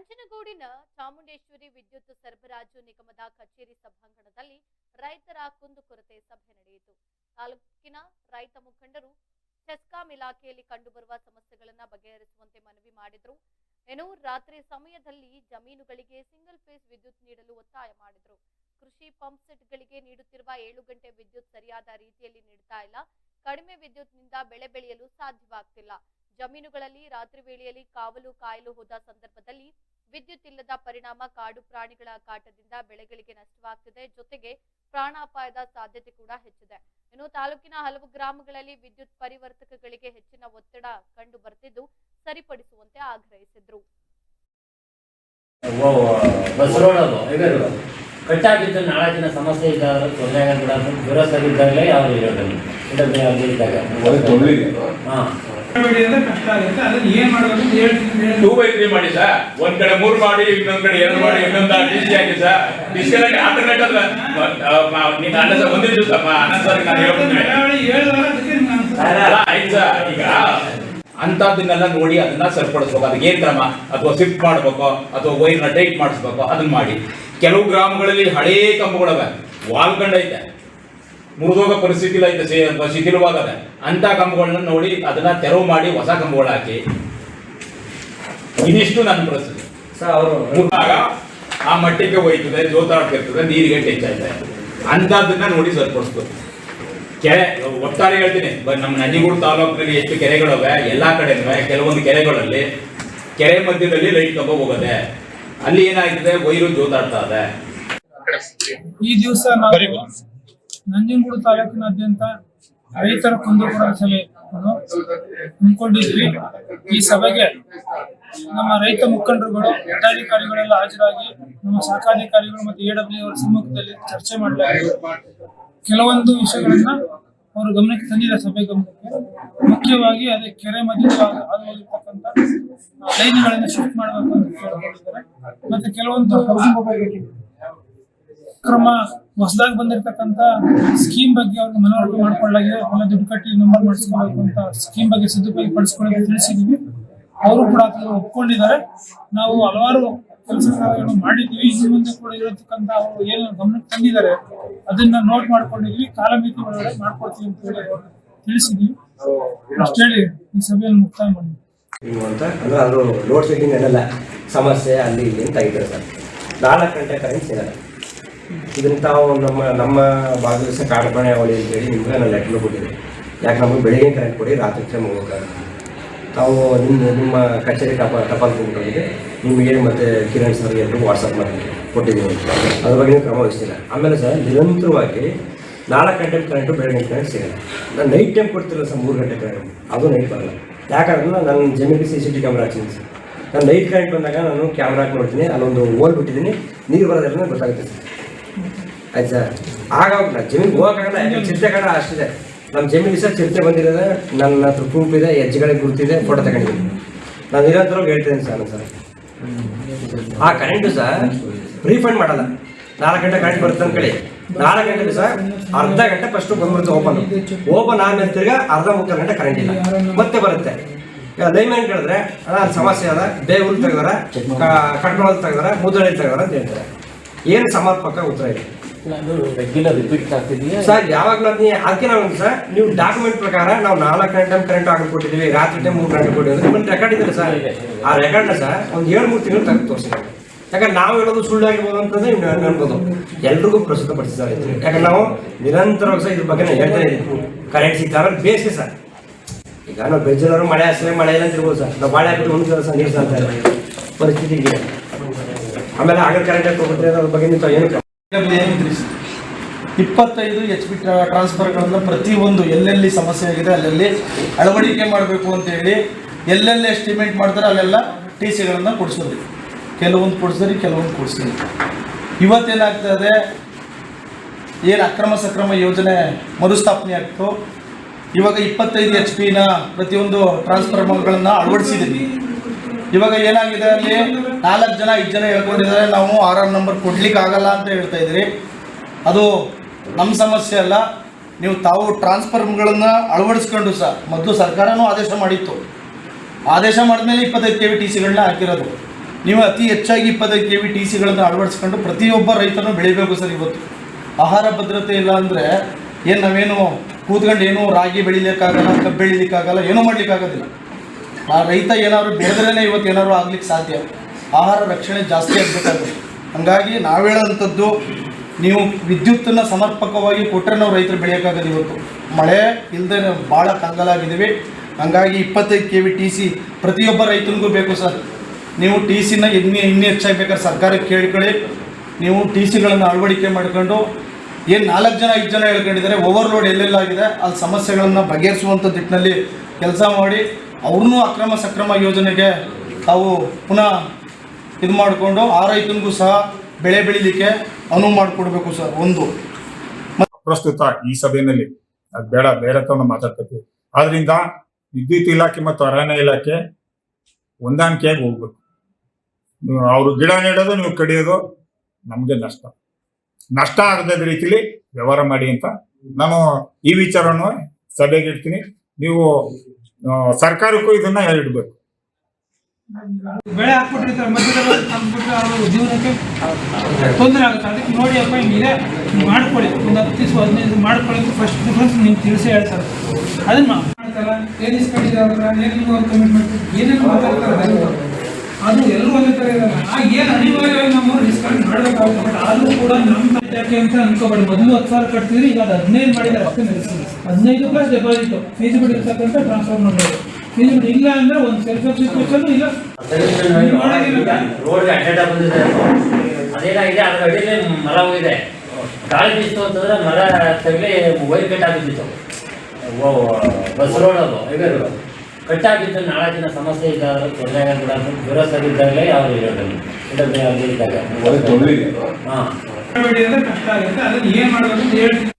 ನಂಜನಗೂಡಿನ ಚಾಮುಂಡೇಶ್ವರಿ ವಿದ್ಯುತ್ ಸರಬರಾಜು ನಿಗಮದ ಕಚೇರಿ ಸಭಾಂಗಣದಲ್ಲಿ ರೈತರ ಕುಂದುಕೊರತೆ ಸಭೆ ನಡೆಯಿತು. ತಾಲೂಕಿನ ರೈತ ಮುಖಂಡರು ಚೆಸ್ಕಾಂ ಇಲಾಖೆಯಲ್ಲಿ ಕಂಡುಬರುವ ಸಮಸ್ಯೆಗಳನ್ನು ಬಗೆಹರಿಸುವಂತೆ ಮನವಿ ಮಾಡಿದರು. ರಾತ್ರಿ ಸಮಯದಲ್ಲಿ ಜಮೀನುಗಳಿಗೆ ಸಿಂಗಲ್ ಫೇಸ್ ವಿದ್ಯುತ್ ನೀಡಲು ಒತ್ತಾಯ ಮಾಡಿದರು. ಕೃಷಿ ಪಂಪ್ ಸೆಟ್ಗಳಿಗೆ ನೀಡುತ್ತಿರುವ 7 ಗಂಟೆ ವಿದ್ಯುತ್ ಸರಿಯಾದ ರೀತಿಯಲ್ಲಿ ನೀಡುತ್ತಾ ಇಲ್ಲ. ಕಡಿಮೆ ವಿದ್ಯುತ್ನಿಂದ ಬೆಳೆ ಬೆಳೆಯಲು ಸಾಧ್ಯವಾಗ್ತಿಲ್ಲ. ಜಮೀನುಗಳಲ್ಲಿ ರಾತ್ರಿ ವೇಳೆಯಲ್ಲಿ ಕಾವಲು ಕಾಯಲು ಹೋದ ಸಂದರ್ಭದಲ್ಲಿ ವಿದ್ಯುತ್ ಇಲ್ಲದ ಪರಿಣಾಮ ಕಾಡು ಪ್ರಾಣಿಗಳ ಕಾಟದಿಂದ ಬೆಳೆಗಳಿಗೆ ನಷ್ಟವಾಗ್ತಿದೆ. ಜೊತೆಗೆ ಪ್ರಾಣಾಪಾಯದ ಸಾಧ್ಯತೆ ಕೂಡ ಹೆಚ್ಚಿದೆ. ತಾಲೂಕಿನ ಹಲವು ಗ್ರಾಮಗಳಲ್ಲಿ ವಿದ್ಯುತ್ ಪರಿವರ್ತಕಗಳಿಗೆ ಹೆಚ್ಚಿನ ಒತ್ತಡ ಕಂಡು ಬರ್ತಿದ್ದು ಸರಿಪಡಿಸುವಂತೆ ಆಗ್ರಹಿಸಿದ್ರು. ಕಟ್ಟಾಗಿದ್ದು ನಾಳೆ ದಿನ ಸಮಸ್ಯೆ ಇದ್ದಾಗ ತೊಂದರೆ ಆಗಿಬಿಡೋದು ದುರಸ್ತಾಗಿದ್ದಾಗಲೇ ಯಾವುದು ಇರೋದಿಲ್ಲ. ಮಾಡಿ ಸರ್, ಒಂದ್ ಕಡೆ 3 ಮಾಡಿ, ಇನ್ನೊಂದ್ ಕಡೆ 2 ಮಾಡಿ, ಇನ್ನೊಂದು ಡಿಸಿ ಹಾಕಿ ಸರ್. ಡಿಸ್ಕನೆಕ್ಟ್ ಆಲ್ಟರ್ನೇಟ್ ಅಲ್ಲ ಒಂದೇ ದಿವಸ ಈಗ ಅಂತದನ್ನೆಲ್ಲ ನೋಡಿ ಅದನ್ನ ಸರಿಪಡಿಸ್ಬೇಕು. ಅದಕ್ಕೆ ಏನ್ ಕ್ರಮ, ಅಥವಾ ಶಿಫ್ಟ್ ಮಾಡ್ಬೇಕು, ಅಥವಾ ವೈರ್ನ ಟೈಟ್ ಮಾಡಿಸ್ಬೇಕು, ಅದನ್ನ ಮಾಡಿ. ಕೆಲವು ಗ್ರಾಮಗಳಲ್ಲಿ ಹಳೇ ಕಂಬಗಳವೆ, ವಾಲ್ಗಂಡೈತೆ, ಮುರಿದೋಗ ಪರಿಸ್ಥಿತಿ ಐತೆ, ಶಿಥಿಲವಾಗದೆ. ಅಂತ ಕಂಬಗಳನ್ನ ನೋಡಿ ಅದನ್ನ ತೆರವು ಮಾಡಿ ಹೊಸ ಕಂಬಗಳು ಹಾಕಿ. ಇದಿಷ್ಟು ನನ್ನ ಪರಿಸ್ಥಿತಿ. ಮುರಿದಾಗ ಆ ಮಟ್ಟಿಗೆ ಹೋಯ್ತದೆ, ಜೋತಾಡ್ತಿರ್ತದೆ, ನೀರಿಗೆ ಹೆಚ್ಚಾಯ್ತದೆ. ಅಂತದನ್ನ ನೋಡಿ ಸರಿಪಡಿಸ್ಬೇಕು. ಕೆರೆ ಒಟ್ಟಾರೆ ಹೇಳ್ತೀನಿ, ನಮ್ಮ ನಂಜನಗೂಡು ತಾಲೂಕಿನಲ್ಲಿ ಎಷ್ಟು ಕೆರೆಗಳವೆ, ಎಲ್ಲಾ ಕಡೆ ಕೆಲವೊಂದು ಕೆರೆಗಳಲ್ಲಿ ಕೆರೆ ಮಧ್ಯದಲ್ಲಿ ಲೈಟ್ ಕಂಬ ಹೋಗದೆ, ಅಲ್ಲಿ ಏನಾಗ್ತದೆ, ವೈರು ಜೋತಾಡ್ತಾ ಇದೆ. ಈ ದಿವಸ ನಾವು ನಂಜನಗೂಡು ತಾಲೂಕಿನಾದ್ಯಂತ ರೈತರ ಕುಂದುಕೊರತೆ ಸಭೆಯನ್ನು ಹಮ್ಮಿಕೊಂಡಿದ್ವಿ. ಈ ಸಭೆಗೆ ನಮ್ಮ ರೈತ ಮುಖಂಡರುಗಳು, ಜಿಲ್ಲಾಧಿಕಾರಿಗಳೆಲ್ಲ ಹಾಜರಾಗಿ ನಮ್ಮ ಶಾಖಾಧಿಕಾರಿಗಳು ಮತ್ತು AWO ಅವರ ಸಮ್ಮುಖದಲ್ಲಿ ಚರ್ಚೆ ಮಾಡಲಾಗಿದೆ. ಕೆಲವೊಂದು ವಿಷಯಗಳನ್ನ ಅವರು ಗಮನಕ್ಕೆ ತಂದಿದೆ. ಸಭೆ ಗಮನಕ್ಕೆ ಮುಖ್ಯವಾಗಿ ಅದೇ ಕೆರೆ ಮಧ್ಯದಲ್ಲಿ ಹೋಗಿರ್ತಕ್ಕಂಥ ಲೈನ್ಗಳನ್ನ ಶಿಫ್ಟ್ ಮಾಡಬೇಕು ಅಂತ ಕೇಳಿಕೊಂಡಿದ್ದಾರೆ. ಮತ್ತೆ ಕೆಲವೊಂದು ಕ್ರಮ ಹೊಸದಾಗಿ ಬಂದಿರತಕ್ಕಂತ ಸ್ಕೀಮ್ ಬಗ್ಗೆ ಅವ್ರಿಗೆ ಮನವರಿಕೆ ಮಾಡ್ಕೊಳ್ಳಲಾಗಿದೆ. ಆಮೇಲೆ ದುಡ್ಡು ಕಟ್ಟಿ ನಂಬರ್ ಮಾಡಿಸ್ಕೋಬೇಕು ಅಂತ ಸ್ಕೀಮ್ ಬಗ್ಗೆ ಸದುಪಯೋಗ ಪಡಿಸ್ಕೊಳ್ಳೋಕೆ ತಿಳಿಸಿದೀವಿ. ಅವರು ಕೂಡ ಅದನ್ನು ಒಪ್ಕೊಂಡಿದ್ದಾರೆ. ನಾವು ಹಲವಾರು ಕೆಲಸಗಳನ್ನು ಮಾಡಿದ್ವಿ. ಇನ್ನು ಮುಂದೆ ಕೂಡ ಇರತಕ್ಕಂತ ಅವರು ಏನು ಗಮನಕ್ಕೆ ತಂದಿದ್ದಾರೆ ಅದನ್ನ ನೋಟ್ ಮಾಡ್ಕೊಂಡಿದ್ವಿ. ಕಾಲಮಿತಿ ಒಳಗಡೆ ಮಾಡ್ಕೊಡ್ತೀವಿ ಅಂತ ಹೇಳಿ ಅವರು ತಿಳಿಸಿದ್ವಿ. ಅಷ್ಟು ಹೇಳಿ ಈ ಸಭೆಯನ್ನು ಮುಕ್ತಾಯ ಮಾಡಿದ್ವಿ. ಅಂದ್ರೆ ಅದು ಲೋಡ್ ಶೆಡ್ಡಿಂಗ್ ಅನ್ನಲ್ಲ ಸಮಸ್ಯೆ ಅಲ್ಲಿ ಇಲ್ಲಿ ಅಂತ ಇದ್ದಾರೆ ಸರ್. 4 ಗಂಟೆ ಕರೆಂಟ್ ಸಿಗಲ್ಲ. ಇದನ್ನ ತಾವು ನಮ್ಮ ಭಾಗದಲ್ಲಿ ಸಹ ಕಾಡುಪ್ರಾಣಿ ಅವಳಿ ಅಂತ ಹೇಳಿ ನಿಮ್ಗೆ ನಾನು ಲೆಟ್ರ್ ಕೊಟ್ಟಿದ್ದೆ. ಯಾಕೆ ನಮಗೆ ಬೆಳಿಗ್ಗೆ ಕರೆಂಟ್ ಕೊಡಿ, ರಾತ್ರಿ ಟೈಮ್ ಹೋಗೋಕ್ಕಾಗ. ತಾವು ನಿಮ್ಮ ಕಚೇರಿ ಟಪಾಲ್ ಕೊಟ್ಟಿದೆ ನಿಮಗೆ ಮತ್ತು ಕಿರಣ್ ಸರ್ ಎಲ್ಲರೂ ವಾಟ್ಸಪ್ ಮಾಡಿ ಕೊಟ್ಟಿದ್ದೀವಿ. ಅದ್ರ ಬಗ್ಗೆ ನೀವು ಕ್ರಮ ವಹಿಸ್ತಿಲ್ಲ. ಆಮೇಲೆ ಸರ್ ನಿರಂತರವಾಗಿ 4 ಗಂಟೆ ಕರೆಂಟು ಬೆಳಗ್ಗೆ ಕರೆಂಟ್ ಸಿಗಲ್ಲ. ನಾನು ನೈಟ್ ಟೈಮ್ ಕೊಡ್ತಿಲ್ಲ ಸರ್, 3 ಗಂಟೆ ಕರೆಂಟ್, ಅದು ನೈಟ್ ಬರಲ್ಲ. ಯಾಕಂದ್ರೆ ನನ್ನ ಜಮೀನಿಗೆ CCTV ಕ್ಯಾಮ್ರಾ ಹಾಕ್ತೀನಿ ಸರ್. ನಾನು ನೈಟ್ ಕರೆಂಟ್ ಬಂದಾಗ ನಾನು ಕ್ಯಾಮ್ರಾ ಹಾಕಿ ನೋಡ್ತೀನಿ, ಅಲ್ಲೊಂದು ಹೋಲ್ ಬಿಟ್ಟಿದ್ದೀನಿ, ನೀರು ಬರೋದೆಲ್ಲ ಗೊತ್ತಾಗುತ್ತೆ ಸರ್. ಆಯ್ತು ಸರ್. ಆಗ ನಾನು ಜಮೀನಿಗೆ ಹೋಗೋಕ್ಕಾಗಲ್ಲ, ಯಾಕಂದ್ರೆ ಚಿರತೆ ಕಾರಣ ಅಷ್ಟಿದೆ. ನಮ್ಮ ಜಮೀನಿಗೆ ಸರ್ ಚಿರತೆ ಬಂದಿರೋದೆ, ನನ್ನ ಹತ್ರ ಪ್ರೂಫ್ ಇದೆ, ಹೆಜ್ಜೆಗಳಿಗೆ ಗುರುತಿದೆ, ಫೋಟೋ ತಗೊಂಡಿದ್ದೀನಿ. ನಾನು ನಿರಂತರವಾಗಿ ಹೇಳ್ತಿದ್ದೀನಿ ಸರ್. ಆ ಕರೆಂಟು ಸರ್ ರೀಫಂಡ್ ಮಾಡಲ್ಲ. 4 ಗಂಟೆ ಕರೆಂಟ್ ಬರುತ್ತೆ ಅಂದ್ಕೊಳ್ಳಿ, 4 ಗಂಟೆಗೆ ಸರ್ ಅರ್ಧ ಗಂಟೆ ಫಸ್ಟು ಬಂದ್ಬಿಡುತ್ತೆ ಓಪನ್ ಆದ್ಮೇಲೆ ತಿರ್ಗಾ ಅರ್ಧ 3 ಗಂಟೆ ಕರೆಂಟ್ ಇಲ್ಲ, ಮತ್ತೆ ಬರುತ್ತೆ. ಲೈನ್ಮೈನ್ ಕೇಳಿದ್ರೆ ಅದು ಸಮಸ್ಯೆ ಅದ, ಬೇಗುಲ್ ತೆಗೆದಾರ, ಕಟ್ಕೊಳ್ಳೋದು ತೆಗೆದಾರ, ಮುದ್ದಳಿ ತೆಗೆದಾರ ಅಂತ ಹೇಳ್ತಾರೆ. ಏನು ಸಮರ್ಪಕ ಉತ್ತರ ಇದೆ ರಿಪೀಟ್ ಆಗ್ತಿದೆಯಾ ಸರ್? ಯಾವಾಗಲೂ ಅದಕ್ಕೆ ನಾವು ಸರ್, ನೀವು ಡಾಕ್ಯುಮೆಂಟ್ ಪ್ರಕಾರ ನಾವು 4 ಗಂಟೆ ಕರೆಂಟ್ ಹಾಕಿ ಕೊಟ್ಟಿದ್ದೀವಿ, ರಾತ್ರಿ ಟೈಮ್ 3 ಗಂಟೆ ಕೊಟ್ಟಿದ್ದೀವಿ. ನಿಮ್ಮನ್ನು ರೆಕಾರ್ಡ್ ಇದೆ ಸರ್. ಆ ರೆಕಾರ್ಡ್ನ ಸರ್ ಒಂದು 7-3 ತಿಂಗಳು ತೆಗೆದು ತೋರಿಸಿದ್ದಾರೆ. ಯಾಕಂದ್ರೆ ನಾವು ಹೇಳೋದು ಸುಳ್ಳಾಗಿರ್ಬೋದು ಅಂತಂದ್ರೆ ನೀವು ಅನ್ಬೋದು. ಎಲ್ರಿಗೂ ಪ್ರಸ್ತುತಪಡಿಸಿದ್ದಾರೆ. ಯಾಕಂದ್ರೆ ನಾವು ನಿರಂತರವಾಗಿ ಸರ್ ಇದ್ರ ಬಗ್ಗೆ ಹೇಳ್ತಾ ಇದ್ದೀವಿ. ಕರೆಂಟ್ ಸಿಗ್ತಾರೆ ಬೇಸಿಗೆ ಸರ್. ಈಗ ನಾವು ಬೆಜ್ಜನವರು ಮಳೆ ಅಷ್ಟೇ ಮಳೆ ಇಲ್ಲ ಅಂತಿರ್ಬೋದು ಸರ್. ನಾವು ಬಾಳೆ ಹಾಕಿಟ್ಟು ಒಂದು ಕೆಲಸ ನೀರು ಸಾಲ್ತಾ ಇಲ್ಲ ಪರಿಸ್ಥಿತಿ ಇದೆ. ಆಮೇಲೆ ಆಗಲ್ ಕರೆಂಟ್ ಹಾಕೋಬಿಟ್ರೆ ಅದ್ರ ಬಗ್ಗೆ ನೀವು ಏನು 25 HP ಟ್ರಾನ್ಸ್ಫರ್ಗಳನ್ನು ಪ್ರತಿಯೊಂದು ಎಲ್ಲೆಲ್ಲಿ ಸಮಸ್ಯೆ ಆಗಿದೆ ಅಲ್ಲೆಲ್ಲಿ ಅಳವಡಿಕೆ ಮಾಡಬೇಕು ಅಂತೇಳಿ ಎಲ್ಲೆಲ್ಲಿ ಎಸ್ಟಿಮೇಟ್ ಮಾಡ್ತಾರೆ ಅಲ್ಲೆಲ್ಲ TCಗಳನ್ನು ಕೊಡಿಸೋದು. ಕೆಲವೊಂದು ಕೊಡಿಸಿದ್ರಿ, ಕೆಲವೊಂದು ಕೊಡಿಸಿದ್ರಿ. ಇವತ್ತೇನಾಗ್ತದೆ, ಏನು ಅಕ್ರಮ ಸಕ್ರಮ ಯೋಜನೆ ಮರುಸ್ಥಾಪನೆ ಆಗ್ತು. ಇವಾಗ 25 HP ಪ್ರತಿಯೊಂದು ಟ್ರಾನ್ಸ್ಫಾರ್ಮರ್ಗಳನ್ನು ಅಳವಡಿಸಿದ್ದೀವಿ. ಇವಾಗ ಏನಾಗಿದೆ, ಅಲ್ಲಿ 4 ಜನ 5 ಜನ ಹೇಳ್ಕೊಂಡಿದ್ದಾರೆ, ನಾವು 6 ನಂಬರ್ ಕೊಡ್ಲಿಕ್ಕೆ ಆಗಲ್ಲ ಅಂತ ಹೇಳ್ತಾ ಇದ್ದೀರಿ. ಅದು ನಮ್ಮ ಸಮಸ್ಯೆ ಅಲ್ಲ. ನೀವು ತಾವು ಟ್ರಾನ್ಸ್ಫಾರ್ಮರ್ಗಳನ್ನು ಅಳವಡಿಸ್ಕೊಂಡು ಸಹ ಮೊದಲು ಸರ್ಕಾರನೂ ಆದೇಶ ಮಾಡಿತ್ತು. ಆದೇಶ ಮಾಡಿದ್ಮೇಲೆ 25 KV TCಗಳನ್ನ ಹಾಕಿರೋದು. ನೀವು ಅತಿ ಹೆಚ್ಚಾಗಿ 25 KV TCಗಳನ್ನು ಅಳವಡಿಸ್ಕೊಂಡು ಪ್ರತಿಯೊಬ್ಬ ರೈತನು ಬೆಳಿಬೇಕು ಸರ್. ಇವತ್ತು ಆಹಾರ ಭದ್ರತೆ ಇಲ್ಲ ಅಂದರೆ ಏನು ನಾವೇನು ಕೂತ್ಕೊಂಡು ಏನು ರಾಗಿ ಬೆಳಿಲಿಕ್ಕಾಗಲ್ಲ, ಕಬ್ಬು ಬೆಳಿಲಿಕ್ಕಾಗಲ್ಲ, ಏನೂ ಮಾಡ್ಲಿಕ್ಕಾಗೋದಿಲ್ಲ. ಆ ರೈತ ಏನಾದ್ರು ಬೆಳೆದ್ರೇ ಇವತ್ತು ಏನಾದ್ರು ಆಗ್ಲಿಕ್ಕೆ ಸಾಧ್ಯ. ಆಹಾರ ರಕ್ಷಣೆ ಜಾಸ್ತಿ ಆಗಬೇಕಾಗುತ್ತೆ. ಹಾಗಾಗಿ ನಾವು ಹೇಳೋಂಥದ್ದು, ನೀವು ವಿದ್ಯುತ್ತನ್ನು ಸಮರ್ಪಕವಾಗಿ ಕೊಟ್ಟರೆ ನಾವು ರೈತರು ಬೆಳೆಯೋಕ್ಕಾಗೋದು. ಇವತ್ತು ಮಳೆ ಇಲ್ಲದೆ ಭಾಳ ಕಂಗಾಲಾಗಿದ್ದೀವಿ. ಹಾಗಾಗಿ 25 KV TC ಪ್ರತಿಯೊಬ್ಬ ರೈತನಿಗೂ ಬೇಕು ಸರ್. ನೀವು TCನ ಇನ್ನೂ ಹೆಚ್ಚಾಗಿ ಬೇಕಾದ್ರೆ ಸರ್ಕಾರಕ್ಕೆ ಕೇಳ್ಕೊಳ್ಳಿ. ನೀವು TCಗಳನ್ನು ಅಳವಡಿಕೆ ಮಾಡ್ಕೊಂಡು ಏನು 4 ಜನ 5 ಜನ ಹೇಳ್ಕೊಂಡಿದ್ದಾರೆ, ಓವರ್ಲೋಡ್ ಎಲ್ಲೆಲ್ಲಾಗಿದೆ ಅಲ್ಲಿ ಸಮಸ್ಯೆಗಳನ್ನು ಬಗೆಹರಿಸುವಂಥ ನಿಟ್ಟಿನಲ್ಲಿ ಕೆಲಸ ಮಾಡಿ ಅವ್ರನ್ನೂ ಅಕ್ರಮ ಸಕ್ರಮ ಯೋಜನೆಗೆ ತಾವು ಪುನಃ ಇದು ಮಾಡಿಕೊಂಡು ಆ ರೈತನಿಗೂ ಸಹ ಬೆಳೆ ಬೆಳಿಲಿಕ್ಕೆ ಅನುವು ಮಾಡಿಕೊಡ್ಬೇಕು ಸರ್. ಒಂದು ಪ್ರಸ್ತುತ ಈ ಸಭೆಯಲ್ಲಿ ಅದು ಬೇಡ ಬೇರೆ ತವನ್ನ ಮಾತಾಡ್ತೀವಿ. ಆದ್ರಿಂದ ವಿದ್ಯುತ್ ಇಲಾಖೆ ಮತ್ತು ಅರಣ್ಯ ಇಲಾಖೆ ಹೊಂದಾಣಿಕೆಯಾಗಿ ಹೋಗ್ಬೇಕು. ಅವರು ಗಿಡ ನೆಡೋದು, ನೀವು ಕಡಿಯೋದು, ನಮಗೆ ನಷ್ಟ ಆಗದ ರೀತಿಲಿ ವ್ಯವಹಾರ ಮಾಡಿ ಅಂತ ನಾನು ಈ ವಿಚಾರವನ್ನು ಸಭೆಗೆ ಇಡ್ತೀನಿ. ನೀವು ಸರ್ಕಾರಕ್ಕೂ ಇದನ್ನ ಇಡಬೇಕು. ಬೆಳೆ ಹಾಕ್ಬಿಟ್ಟಿರ್ತಾರೆ, ಮಧ್ಯದಲ್ಲಿ ತಂದ್ಬಿಟ್ರೆ ಅವ್ರ ಜೀವನಕ್ಕೆ ತೊಂದರೆ ಆಗುತ್ತೆ. ಅದಕ್ಕೆ ನೋಡಿ ಅಪ್ಪ ಹಿಂಗಿದೆ, ನೀವು ಮಾಡ್ಕೊಳ್ಳಿ, ಒಂದು 10 ದಿವಸ 15 ಮಾಡ್ಕೊಳ್ಳಿ ಅಂತ ಫಸ್ಟ್ ಪ್ರಿಫರೆನ್ಸ್ ನಿಮ್ಗೆ ತಿಳಿಸಿ ಹೇಳ್ತಾರೆ. ಅದನ್ನ ಮಾಡ್ತಾರೆ. ಏನು ಇಸ್ಕೊಂಡಿದ್ದಾರೆ, ಏನು ನೀವು ಒಂದು ಕಮಿಟ್ಮೆಂಟ್ ಏನೇನು ಮಾತಾಡ್ತಾರೆ ಅದು ಎಲ್ಲರೂ ಒಂದೇ ಥರ ಇರಲ್ಲ. ಏನು ಅನಿವಾರ್ಯವಾಗಿ ನಾವು ಡಿಸ್ಕೌಂಟ್ ಮಾಡಬೇಕಾಗುತ್ತೆ. ಬಟ್ ಆದರೂ ಕೂಡ ನಮ್ಮ ಯಾಕೆ ಅಂತ ಅನ್ಕೋಬೇಡಿ. ಮೊದಲು 10,000 ಕಟ್ತಿದ್ರಿ, ಈಗ ಅದು 15 ಮಾಡಿದ್ದಾರೆ ಅಷ್ಟೇ ನಡೆಸಿದ್ರು. 15 ಪ್ಲಸ್ ಡೆಪಾಸಿಟ್ ಫೀಸಿಬಿಲಿಟಿ ಇರ್ತಕ್ಕಂಥ ಟ್ರಾನ್ಸ್ಫರ್ ಮಾಡಬೇಕು. ಫೀಸಿಬಿಲಿಟಿ ಇಲ್ಲ ಅಂದರೆ ಒಂದು ಸೆಲ್ಫ್ ಸಬ್ಸ್ಕ್ರಿಪ್ಷನ್ ಇಲ್ಲ ರೋಡ್ಗೆ ಅಡ್ಡ ಬಂದಿದೆ. ಅದೇನಾಗಿದೆ, ಅದ್ರ ಅಡಿಯಲ್ಲಿ ಮರ ಹೋಗಿದೆ. ಗಾಳಿ ಬೀಸ್ತು ಅಂತಂದ್ರೆ ಮರ ತಗಲಿ ವೈರ್ ಕಟ್ ಆಗಿದ್ದಿತ್ತು. ಬಸ್ ರೋಡ್ ಅದು ಹೈವೇ ರೋಡ್ ಕಟ್ಟಾಗಿದ್ದು 4 ದಿನ ಸಮಸ್ಯೆ ಇದ್ದಾಗ ತೊಂದರೆ ಕೂಡ ದುರಸ್ ಆಗಿದ್ದಾಗಲೇ ಯಾರು ಇರೋದಿಲ್ಲ. ಇದ್ದಾಗ ಹಾಂ ಕಷ್ಟ ಆಗುತ್ತೆ. ಅದನ್ನು ಏನು ಮಾಡಬೇಕು ಅಂತ ಹೇಳ್ತೀನಿ.